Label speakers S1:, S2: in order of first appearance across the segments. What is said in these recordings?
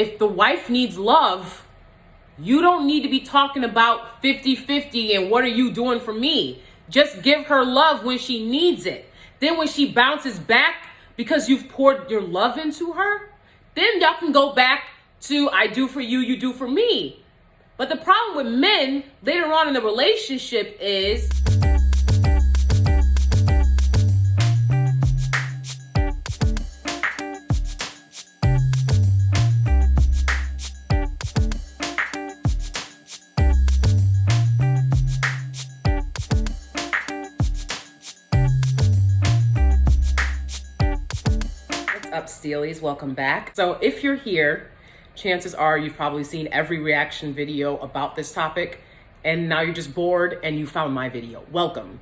S1: If the wife needs love, you don't need to be talking about 50-50 and what are you doing for me? Just give her love when she needs it. Then when she bounces back because you've poured your love into her, then y'all can go back to I do for you, you do for me. But the problem with men later on in the relationship is up, Steelies? Welcome back. So if you're here, chances are you've probably seen every reaction video about this topic, and now you're just bored and you found my video. Welcome.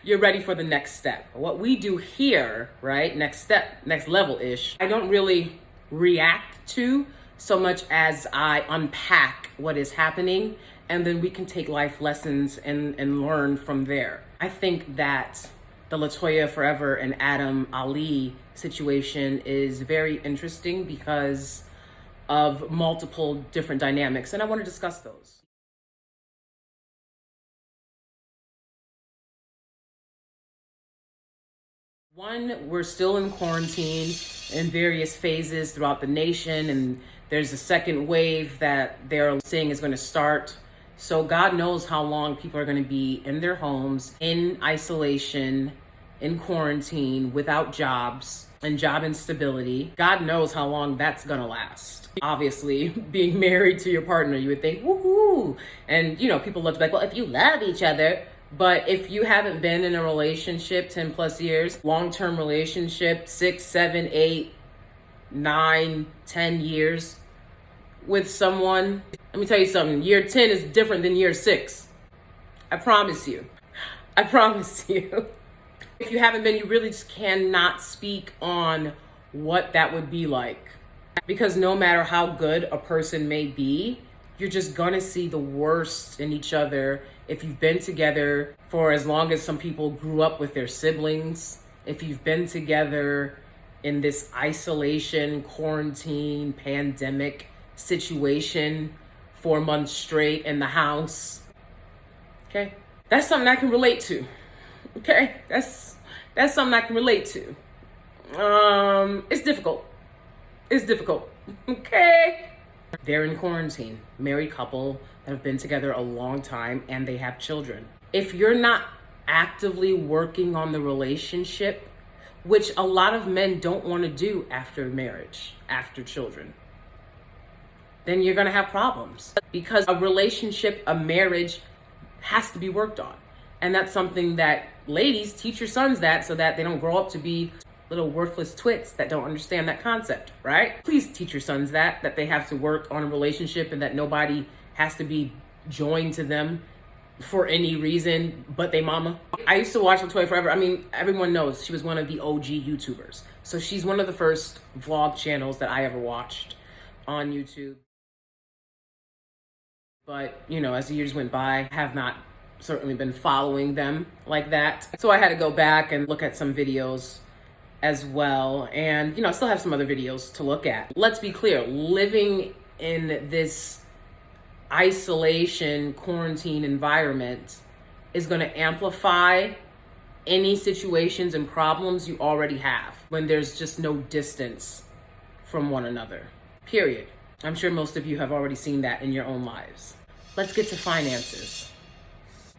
S1: You're ready for the next step. What we do here, right? Next step, next level-ish. I don't really react to so much as I unpack what is happening, and then we can take life lessons and learn from there. I think that the Latoya Forever and Adam Ali situation is very interesting because of multiple different dynamics, and I want to discuss those. One, we're still in quarantine in various phases throughout the nation, and there's a second wave that they're saying is going to start. So God knows how long people are going to be in their homes, in isolation, in quarantine, without jobs and job instability. God knows how long that's gonna last. Obviously, being married to your partner, you would think, woohoo. And people love to be like, well, if you love each other, but if you haven't been in a relationship 10 plus years, long-term relationship, 6, 7, 8, 9, 10 years with someone, let me tell you something, year 10 is different than year 6. I promise you. I promise you. If you haven't been, you really just cannot speak on what that would be like. Because no matter how good a person may be, you're just gonna see the worst in each other if you've been together for as long as some people grew up with their siblings, if you've been together in this isolation, quarantine, pandemic situation 4 months straight in the house. Okay? That's something I can relate to. Okay? That's something I can relate to. It's difficult. It's difficult. Okay? They're in quarantine. Married couple that have been together a long time and they have children. If you're not actively working on the relationship, which a lot of men don't want to do after marriage, after children, then you're going to have problems. Because a relationship, a marriage has to be worked on. And that's something that ladies, teach your sons that so that they don't grow up to be little worthless twits that don't understand that concept, right? Please teach your sons that they have to work on a relationship and that nobody has to be joined to them for any reason but they mama. I used to watch Latoya Forever. I mean, everyone knows she was one of the OG YouTubers. So she's one of the first vlog channels that I ever watched on YouTube. But, as the years went by, I have not certainly been following them like that. So I had to go back and look at some videos as well. And, I still have some other videos to look at. Let's be clear, living in this isolation, quarantine environment is going to amplify any situations and problems you already have when there's just no distance from one another, period. I'm sure most of you have already seen that in your own lives. Let's get to finances.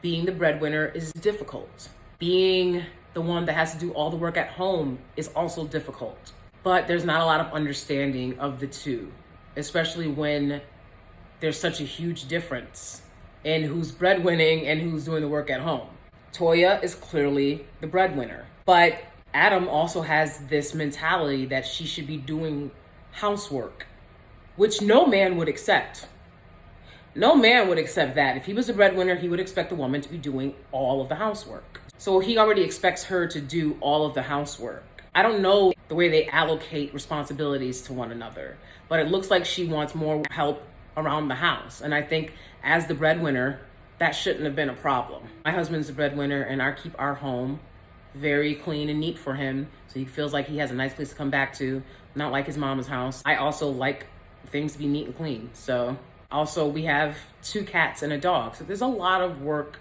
S1: Being the breadwinner is difficult. Being the one that has to do all the work at home is also difficult. But there's not a lot of understanding of the two, especially when there's such a huge difference in who's breadwinning and who's doing the work at home. Toya is clearly the breadwinner, but Adam also has this mentality that she should be doing housework, which no man would accept. No man would accept that. If he was a breadwinner, he would expect a woman to be doing all of the housework. So he already expects her to do all of the housework. I don't know the way they allocate responsibilities to one another, but it looks like she wants more help around the house. And I think as the breadwinner, that shouldn't have been a problem. My husband's the breadwinner and I keep our home very clean and neat for him. So he feels like he has a nice place to come back to, not like his mama's house. I also like things to be neat and clean. So also we have 2 cats and a dog. So there's a lot of work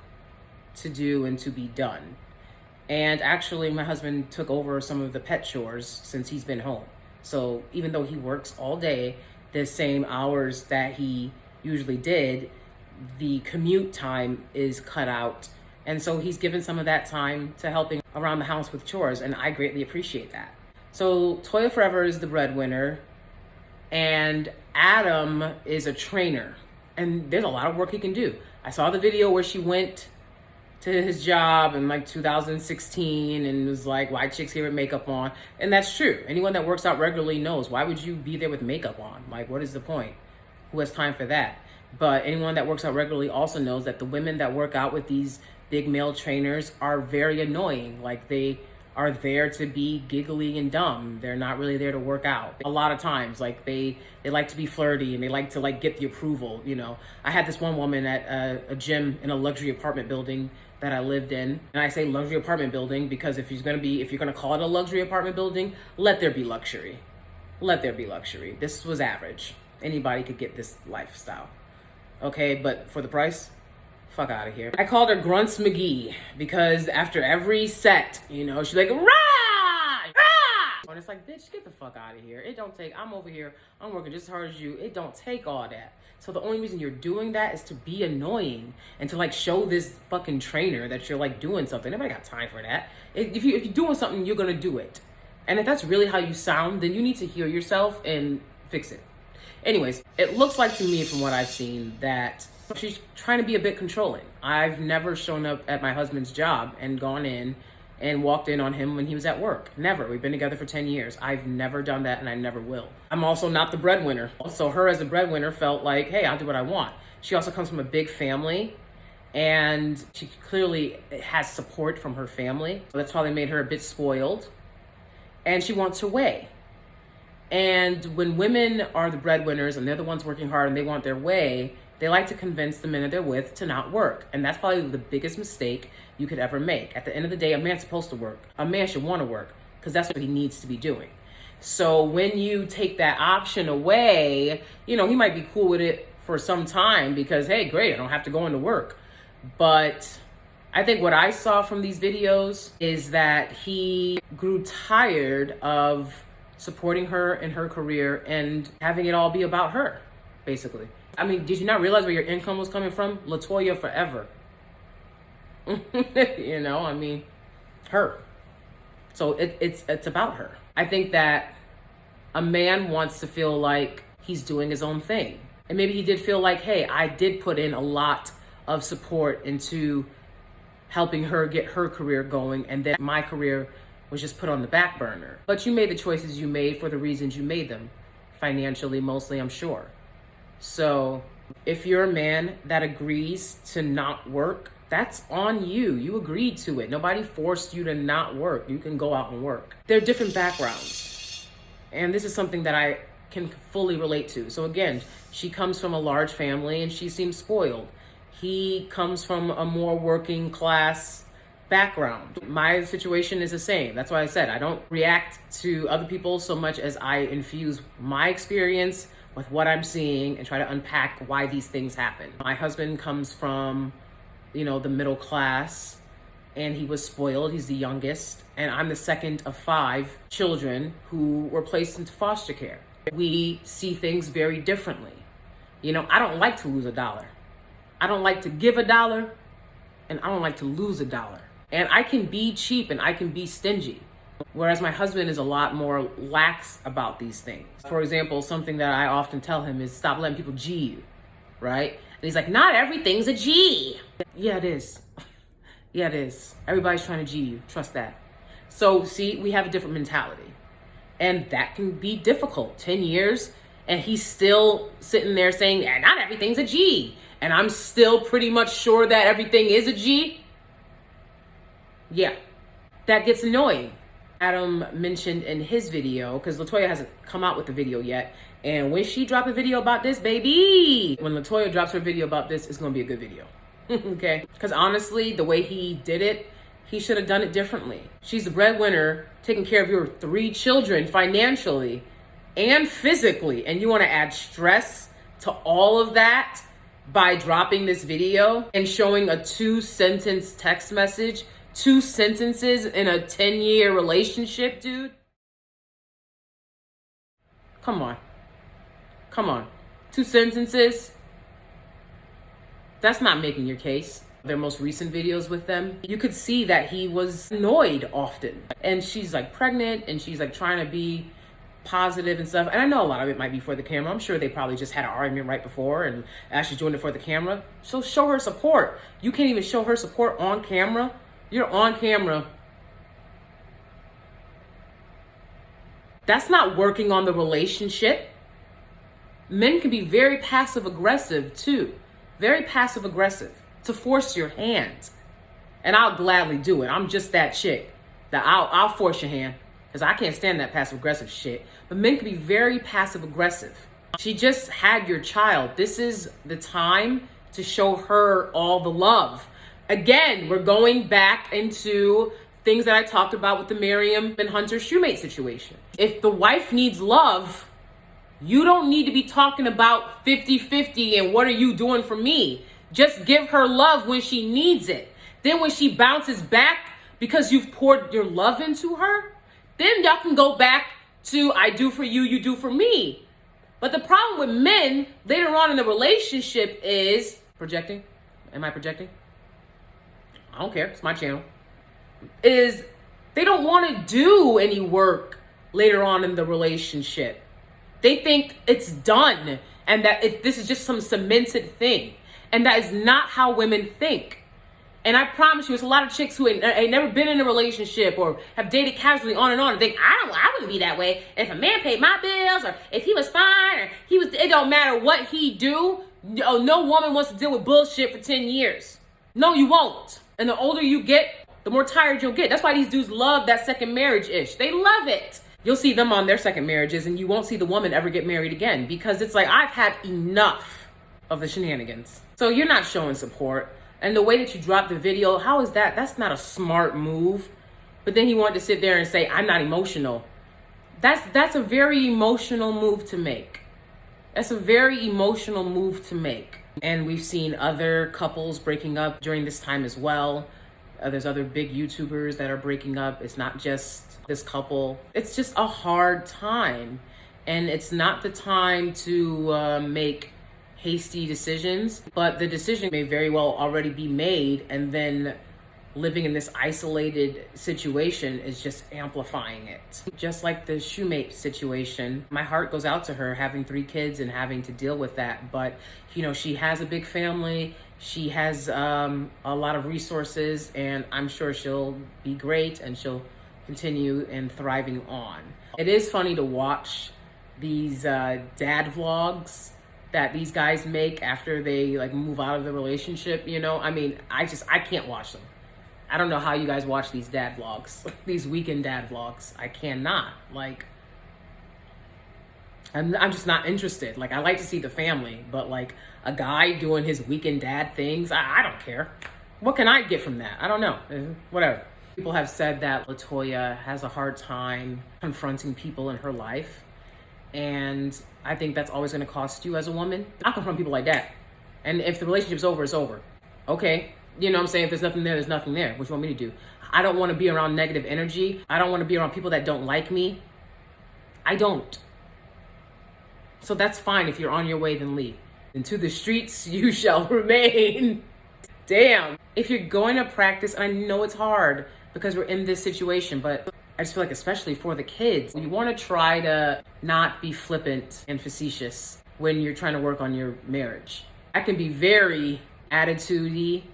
S1: to do and to be done. And actually my husband took over some of the pet chores since he's been home. So even though he works all day, the same hours that he usually did, the commute time is cut out. And so he's given some of that time to helping around the house with chores, and I greatly appreciate that. So Toya Forever is the breadwinner, and Adam is a trainer, and there's a lot of work he can do. I saw the video where she went to his job in like 2016 and was like, why chicks here with makeup on? And that's true. Anyone that works out regularly knows, why would you be there with makeup on? Like, what is the point? Who has time for that? But anyone that works out regularly also knows that the women that work out with these big male trainers are very annoying. Like, they are there to be giggly and dumb. They're not really there to work out. A lot of times, like, they like to be flirty and they like to like get the approval, you know. I had this one woman at a gym in a luxury apartment building that I lived in. And I say luxury apartment building because if you're gonna call it a luxury apartment building, let there be luxury. Let there be luxury. This was average. Anybody could get this lifestyle. Okay, but for the price, fuck out of here. I called her Grunts McGee because after every set, you know, she's like, rah! Rah! And it's like, bitch, get the fuck out of here. It don't take, I'm over here, I'm working just as hard as you. It don't take all that. So the only reason you're doing that is to be annoying and to like show this fucking trainer that you're like doing something. Nobody got time for that. If you're doing something, you're gonna do it. And if that's really how you sound, then you need to hear yourself and fix it. Anyways, it looks like to me from what I've seen that she's trying to be a bit controlling. I've never shown up at my husband's job and gone in and walked in on him when he was at work. Never. We've been together for 10 years. I've never done that and I never will. I'm also not the breadwinner. So her as a breadwinner felt like, hey, I'll do what I want. She also comes from a big family and she clearly has support from her family. So that's probably made her a bit spoiled. And she wants her way. And when women are the breadwinners and they're the ones working hard and they want their way, they like to convince the men that they're with to not work. And that's probably the biggest mistake you could ever make. At the end of the day, a man's supposed to work. A man should want to work because that's what he needs to be doing. So when you take that option away, you know, he might be cool with it for some time because, hey, great, I don't have to go into work. But I think what I saw from these videos is that he grew tired of supporting her in her career and having it all be about her, basically. I mean, did you not realize where your income was coming from? Latoya Forever. You know, I mean, her. So it's about her. I think that a man wants to feel like he's doing his own thing. And maybe he did feel like, hey, I did put in a lot of support into helping her get her career going, and then my career was just put on the back burner. But you made the choices you made for the reasons you made them. Financially, mostly, I'm sure. So if you're a man that agrees to not work, that's on you. You agreed to it. Nobody forced you to not work. You can go out and work. They're different backgrounds. And this is something that I can fully relate to. So again, she comes from a large family and she seems spoiled. He comes from a more working class background. My situation is the same. That's why I said I don't react to other people so much as I infuse my experience with what I'm seeing and try to unpack why these things happen. My husband comes from, you know, the middle class and he was spoiled. He's the youngest and I'm the second of 5 children who were placed into foster care. We see things very differently. You know, I don't like to lose $1. I don't like to give $1 and I don't like to lose $1. And I can be cheap and I can be stingy. Whereas my husband is a lot more lax about these things. For example, something that I often tell him is stop letting people G you, right? And he's like, not everything's a G. Yeah, it is. Yeah, it is. Everybody's trying to G you. Trust that. So see, we have a different mentality. And that can be difficult. 10 years and he's still sitting there saying, yeah, not everything's a G. And I'm still pretty much sure that everything is a G. Yeah, that gets annoying. Adam mentioned in his video, because Latoya hasn't come out with the video yet, and when she drops a video about this, baby, when Latoya drops her video about this, it's going to be a good video. Okay? Because honestly, the way he did it, he should have done it differently. She's the breadwinner, taking care of your 3 children financially and physically. And you want to add stress to all of that by dropping this video and showing a 2-sentence text message, 2 sentences in a 10-year relationship, dude. Come on. Come on. 2 sentences. That's not making your case. Their most recent videos with them, you could see that he was annoyed often. And she's like pregnant and she's like trying to be positive and stuff. And I know a lot of it might be for the camera. I'm sure they probably just had an argument right before and Ashley's doing it for the camera. So show her support. You can't even show her support on camera. You're on camera. That's not working on the relationship. Men can be very passive aggressive too. Very passive aggressive to force your hand. And I'll gladly do it. I'm just that chick that I'll force your hand because I can't stand that passive aggressive shit. But men can be very passive aggressive. She just had your child. This is the time to show her all the love. Again, we're going back into things that I talked about with the Miriam and Hunter shoemate situation. If the wife needs love, you don't need to be talking about 50-50 and what are you doing for me? Just give her love when she needs it. Then when she bounces back because you've poured your love into her, then y'all can go back to I do for you, you do for me. But the problem with men later on in the relationship is projecting. Am I projecting? I don't care. It's my channel. Is they don't want to do any work later on in the relationship. They think it's done and that this is just some cemented thing. And that is not how women think. And I promise you, it's a lot of chicks who ain't never been in a relationship or have dated casually on and think, I wouldn't be that way. If a man paid my bills or if he was fine or it don't matter what he do. No woman wants to deal with bullshit for 10 years. No, you won't. And the older you get, the more tired you'll get. That's why these dudes love that second marriage-ish. They love it. You'll see them on their second marriages and you won't see the woman ever get married again because it's like, I've had enough of the shenanigans. So you're not showing support. And the way that you dropped the video, how is that? That's not a smart move. But then he wanted to sit there and say, I'm not emotional. That's a very emotional move to make. That's a very emotional move to make. And we've seen other couples breaking up during this time as well. There's other big YouTubers that are breaking up. It's not just this couple. It's just a hard time. And it's not the time to make hasty decisions, but the decision may very well already be made, and then living in this isolated situation is just amplifying it. Just like the shoemate situation, my heart goes out to her having 3 kids and having to deal with that. But she has a big family. She has a lot of resources, and I'm sure she'll be great and she'll continue and thriving on. It is funny to watch these dad vlogs that these guys make after they move out of the relationship. I mean, I can't watch them. I don't know how you guys watch these dad vlogs, these weekend dad vlogs. I cannot. I'm just not interested. I like to see the family, but a guy doing his weekend dad things, I don't care. What can I get from that? I don't know. Whatever. People have said that Latoya has a hard time confronting people in her life. And I think that's always going to cost you as a woman. I confront people like that. And if the relationship's over, it's over. Okay. You know what I'm saying? If there's nothing there, there's nothing there. What you want me to do? I don't want to be around negative energy. I don't want to be around people that don't like me. I don't. So that's fine. If you're on your way, then leave. And to the streets you shall remain. Damn. If you're going to practice, and I know it's hard because we're in this situation, but I just feel like especially for the kids, you want to try to not be flippant and facetious when you're trying to work on your marriage. I can be very attitude-y,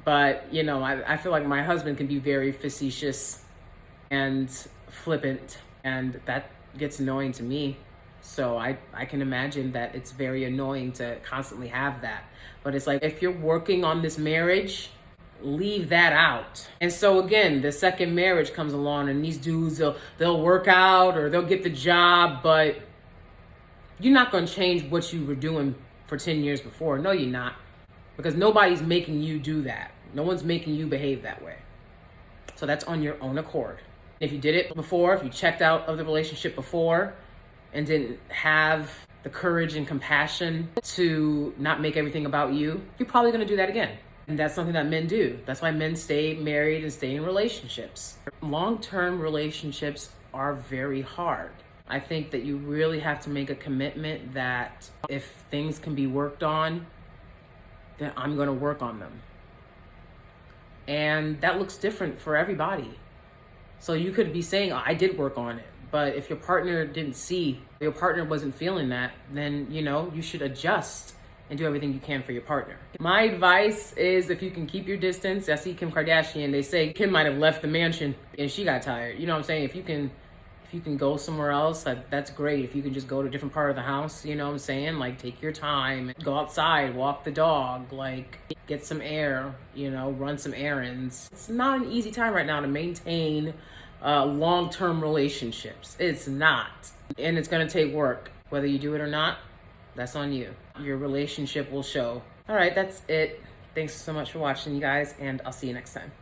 S1: but I feel like my husband can be very facetious and flippant, and that gets annoying to me. So I can imagine that it's very annoying to constantly have that. But it's like, if you're working on this marriage, leave that out. And so again, the second marriage comes along and these dudes, they'll work out or they'll get the job, but you're not going to change what you were doing for 10 years before. No, you're not. Because nobody's making you do that. No one's making you behave that way. So that's on your own accord. If you did it before, if you checked out of the relationship before and didn't have the courage and compassion to not make everything about you, you're probably gonna do that again. And that's something that men do. That's why men stay married and stay in relationships. Long-term relationships are very hard. I think that you really have to make a commitment that if things can be worked on, then I'm gonna work on them. And that looks different for everybody. So you could be saying, oh, I did work on it. But if your partner didn't see, your partner wasn't feeling that, then, you should adjust and do everything you can for your partner. My advice is if you can keep your distance. I see Kim Kardashian, they say Kim might have left the mansion and she got tired. You know what I'm saying? If you can go somewhere else, that's great. If you can just go to a different part of the house, you know what I'm saying? Like, take your time, go outside, walk the dog, like, get some air, run some errands. It's not an easy time right now to maintain long-term relationships. It's not. And it's gonna take work. Whether you do it or not, that's on you. Your relationship will show. All right, that's it. Thanks so much for watching, you guys, and I'll see you next time.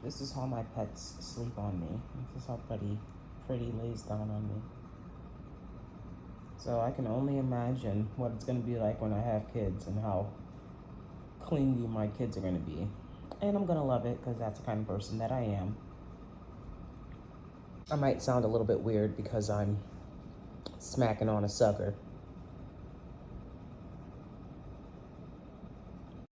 S1: This is how my pets sleep on me. This is how Pretty lays down on me. So I can only imagine what it's gonna be like when I have kids and how clingy my kids are gonna be. And I'm gonna love it because that's the kind of person that I am. I might sound a little bit weird because I'm smacking on a sucker.